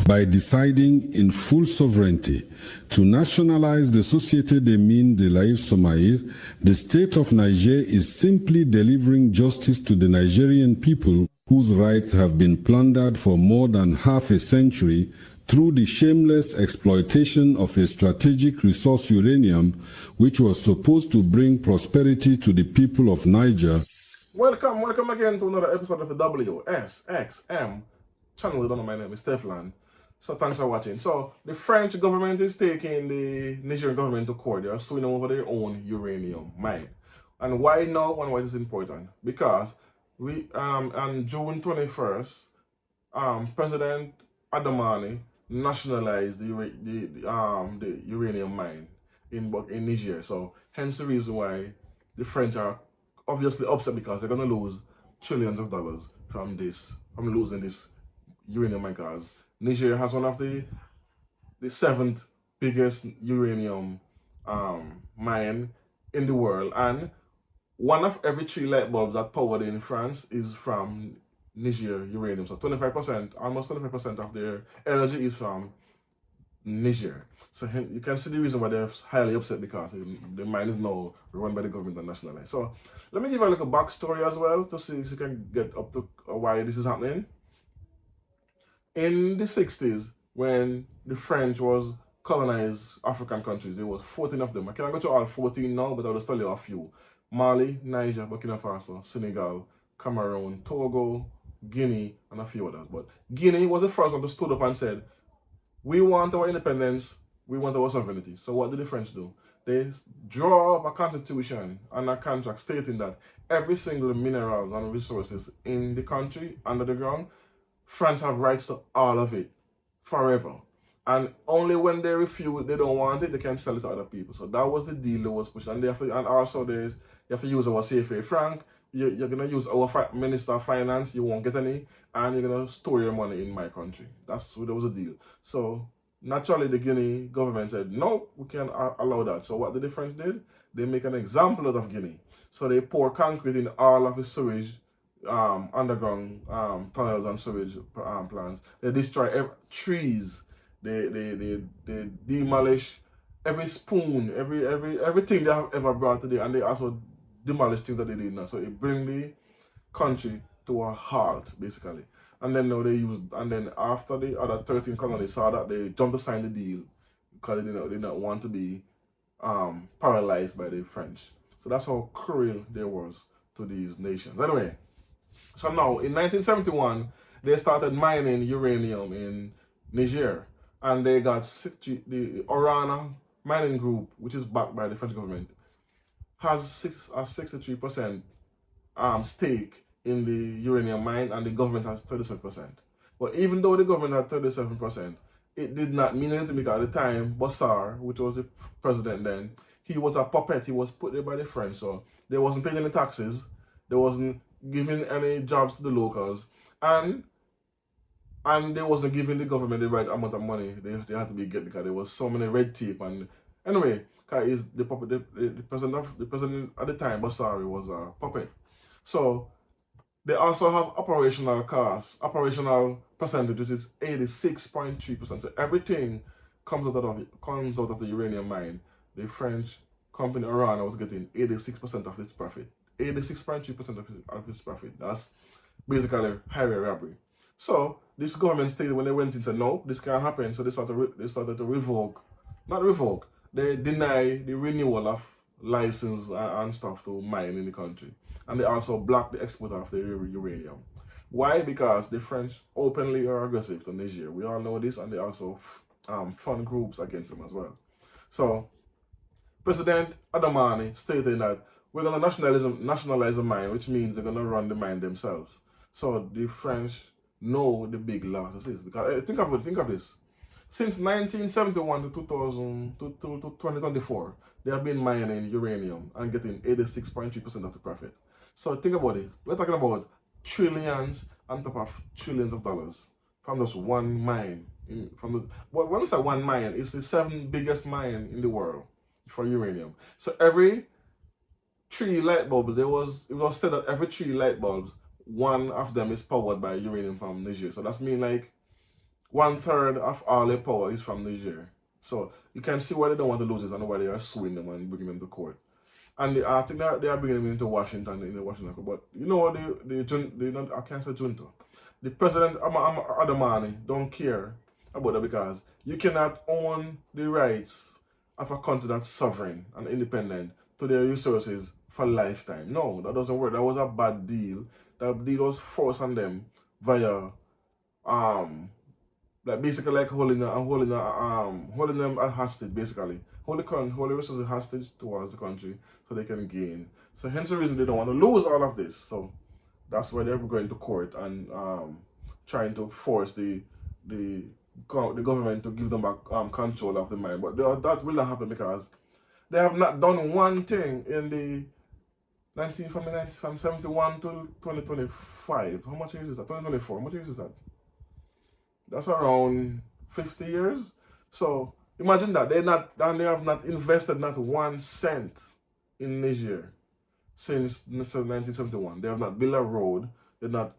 By deciding in full sovereignty to nationalize the Société des Mines de l'Aïr-Somaïr, the state of Niger is simply delivering justice to the Nigerian people whose rights have been plundered for more than half a century through the shameless exploitation of a strategic resource uranium, which was supposed to bring prosperity to the people of Niger. Welcome again to another episode of the WSXM channel. You don't know, my name is Stefan. So thanks for watching. So the French government is taking the Nigerian government to court. They are suing them over their own uranium mine. And why now and why is it important? Because we on June 21st, President Adamani nationalized the uranium mine in Niger. So hence the reason why the French are obviously upset, because they're gonna lose trillions of dollars from losing this uranium mine, because Niger has one of the 7th biggest uranium mine in the world, and one of every 3 light bulbs that powered in France is from Niger uranium. So 25%, almost 25% of their energy is from Niger. So you can see the reason why they're highly upset, because the mine is now run by the government and nationalized. So let me give you a little backstory as well to see if you can get up to why this is happening. In the 60s, when the French was colonized African countries, there was 14 of them. I cannot go to all 14 now, but I'll just tell you a few. Mali, Niger, Burkina Faso, Senegal, Cameroon, Togo, Guinea, and a few others. But Guinea was the first one to stood up and said, we want our independence, we want our sovereignty. So what did the French do? They draw up a constitution and a contract stating that every single minerals and resources in the country, under the ground, France have rights to all of it forever. And only when they refuse, they don't want it, they can sell it to other people. So that was the deal that was pushed. And also you have to use our CFA franc. You're going to use our Minister of Finance, you won't get any, and you're going to store your money in my country. That was a deal. So naturally the Guinea government said, no, we can't allow that. So what the French did? They make an example out of Guinea. So they pour concrete in all of the sewage, underground tunnels and sewage plants. They destroy trees. They demolish every spoon, everything they have ever brought today, and they also demolish things that they did not. So it brings the country to a halt, basically. And then then after the other 13 colonies saw that, they jumped to sign the deal, because they did not want to be paralyzed by the French. So that's how cruel they was to these nations. Anyway, so now in 1971, they started mining uranium in Niger, and they got the Orana mining group, which is backed by the French government, has a 63% stake in the uranium mine, and the government has 37%. But even though the government had 37%, it did not mean anything, because at the time, Bossard, which was the president then, he was a puppet. He was put there by the French, so they wasn't paying any taxes, they wasn't giving any jobs to the locals, and they wasn't giving the government the right amount of money they had to be getting, because there was so many red tape. And anyway, because the president at the time, Bossari, was a puppet. So they also have operational costs, operational percentage, which is 86.3%. So everything comes out of the uranium mine. The French company Orana was getting 86% of its profit. 86.3% of its profit. That's basically highway robbery. So this government stated, when they went in, said no, this can't happen. So they started to they deny the renewal of license and stuff to mine in the country. And they also blocked the export of the uranium. Why? Because the French openly are aggressive to Niger. We all know this, and they also fund groups against them as well. So President Adamani stated that we're going to nationalize the mine, which means they're going to run the mine themselves. So the French know the big loss this is, because think of this. Since 1971 to 2024, they have been mining uranium and getting 86.3% of the profit. So think about it. We're talking about trillions on top of trillions of dollars from just one mine. When we say one mine, it's the 7th biggest mine in the world for uranium. So every 3 light bulbs, it was said that every 3 light bulbs, one of them is powered by uranium from Niger. So that's mean like 1/3 of all their power is from Niger. So you can see why they don't want to lose it and why they are suing them and bringing them to court. And I think that they are bringing them into Washington, in the Washington court. But you know, I can't say junta. The president, Adamani, don't care about that because you cannot own the rights of a country that's sovereign and independent to their resources for lifetime. No, that doesn't work. That was a bad deal. That deal was forced on them via like basically like holding them as hostage, basically. Holding resources hostage towards the country so they can gain. So hence the reason they don't want to lose all of this. So that's why they're going to court and trying to force the government to give them back control of the mine. But that will not happen because they have not done one thing in the from 71 to 2025. How much years is that? 2024. How much years is that? That's around 50 years. So imagine that they have not invested not 1 cent in Niger since 1971. They have not built a road. They're not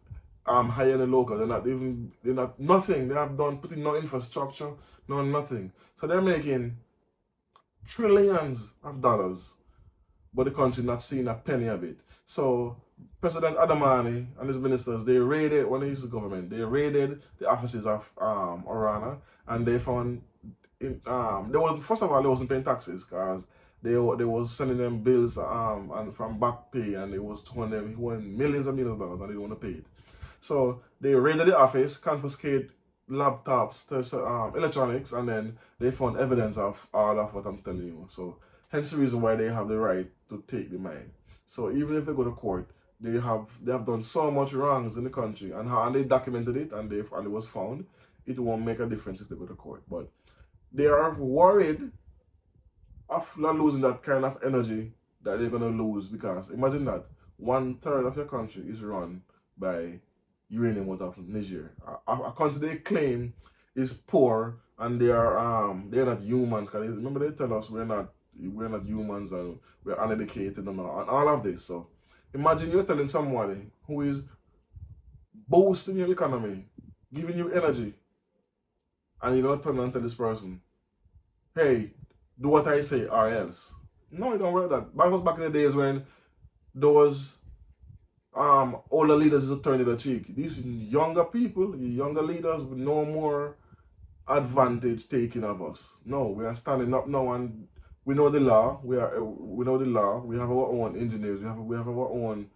hiring the local. They're not nothing. They have done putting no infrastructure, no nothing. So they're making trillions of dollars, but the country not seeing a penny of it. So President Adamani and his ministers, they raided, when they used the government, they raided the offices of Orana, and they found, first of all, they wasn't paying taxes because they was sending them bills and from back pay, and they was telling them he won millions and millions of dollars and they didn't want to pay it. So they raided the office, confiscate laptops, electronics, and then they found evidence of all of what I'm telling you. So hence the reason why they have the right to take the mine. So even if they go to court, they have done so much wrongs in the country, and they documented it, and it was found. It won't make a difference if they go to court. But they are worried of not losing that kind of energy that they're gonna lose, because imagine that 1/3 of your country is run by uranium out of Niger, a country they claim is poor, and they're not humans. Because remember they tell us we're not humans and we're uneducated and all of this. So imagine you're telling somebody who is boosting your economy, giving you energy, and you're gonna turn and tell this person, hey, do what I say or else. No, it don't work that. That was back in the days when those older leaders used to turn the cheek. These younger people, younger leaders with no more advantage taken of us. No, we are standing up now, and we know the law. We know the law. We have our own engineers. We have our own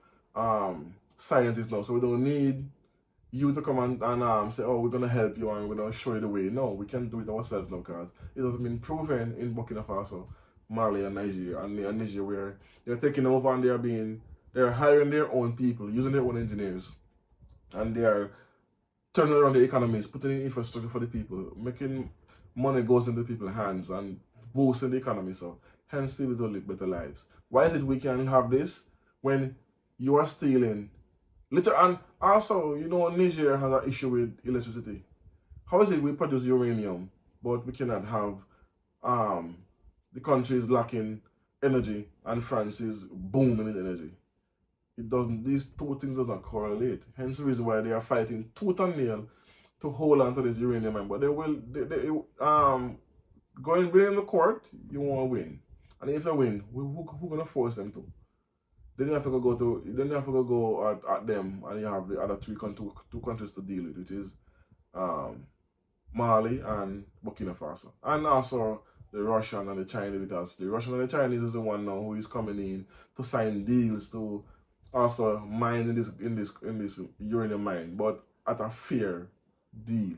scientists now. So we don't need you to come and say, oh, we're gonna help you and we're gonna show you the way. No, we can do it ourselves now, because it has been proven in Burkina Faso, Mali, and Niger, and Niger, where they're taking over and they're hiring their own people, using their own engineers, and they are turning around the economies, putting in infrastructure for the people, making money goes into people's hands and boosting the economy. So hence people to live better lives. Why is it we can have this when you are stealing? And also, you know, Niger has an issue with electricity. How is it we produce uranium, but we cannot have the country is lacking energy and France is booming in energy? It doesn't. These two things does not correlate. Hence the reason why they are fighting tooth and nail to hold on to this uranium mine. But they going in the court, you won't win. And if they win, who gonna force them to? Then you have to go at them, and you have the other two countries to deal with, which is Mali and Burkina Faso, and also the Russian and the Chinese, because the Russian and the Chinese is the one now who is coming in to sign deals to also mine in this uranium mine, but at a fair deal,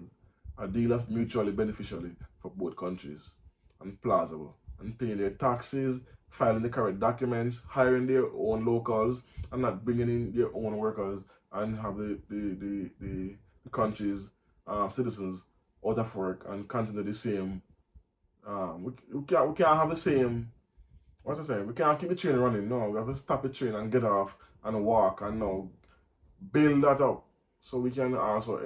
a deal that's mutually beneficial for both countries and plausible, and paying their taxes, filing the correct documents, hiring their own locals, and not bringing in their own workers, and have the country's citizens out of work and continue the same. We can't have the same. What's I saying? We can't keep the train running. No, we have to stop the train and get off and walk and now build that up so we can also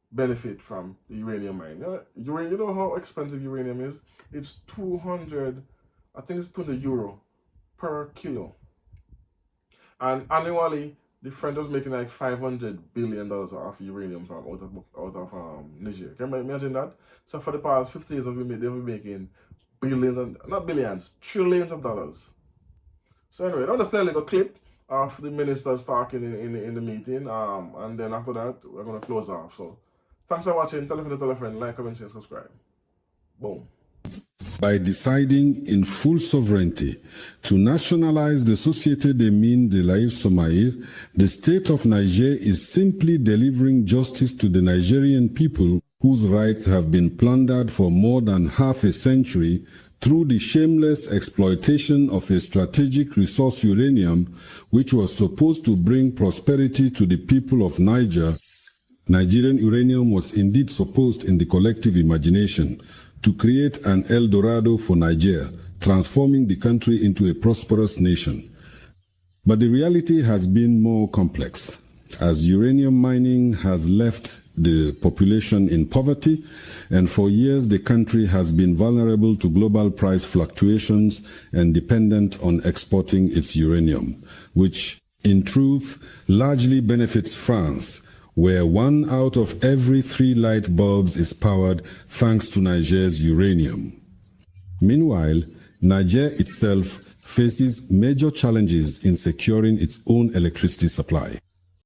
benefit from the uranium mine. You know how expensive uranium is? It's 200. I think it's €20 per kilo. And annually, the French was making like $500 billion off uranium from out of Niger. Can you imagine that? So for the past 50 years, they've been making billions, not billions, trillions of dollars. So anyway, I'm going to play a little clip of the ministers talking in the meeting, and then after that, we're going to close off. So thanks for watching. Tell a friend, like, comment, share, subscribe. Boom. By deciding in full sovereignty to nationalize the Société des Mines de l'Aïr Somaïr, the state of Niger is simply delivering justice to the Nigerian people whose rights have been plundered for more than half a century through the shameless exploitation of a strategic resource, uranium, which was supposed to bring prosperity to the people of Niger. Nigerian uranium was indeed supposed in the collective imagination to create an El Dorado for Niger, transforming the country into a prosperous nation. But the reality has been more complex, as uranium mining has left the population in poverty, and for years the country has been vulnerable to global price fluctuations and dependent on exporting its uranium, which in truth largely benefits France, where 1 out of every 3 light bulbs is powered thanks to Niger's uranium. Meanwhile, Niger itself faces major challenges in securing its own electricity supply.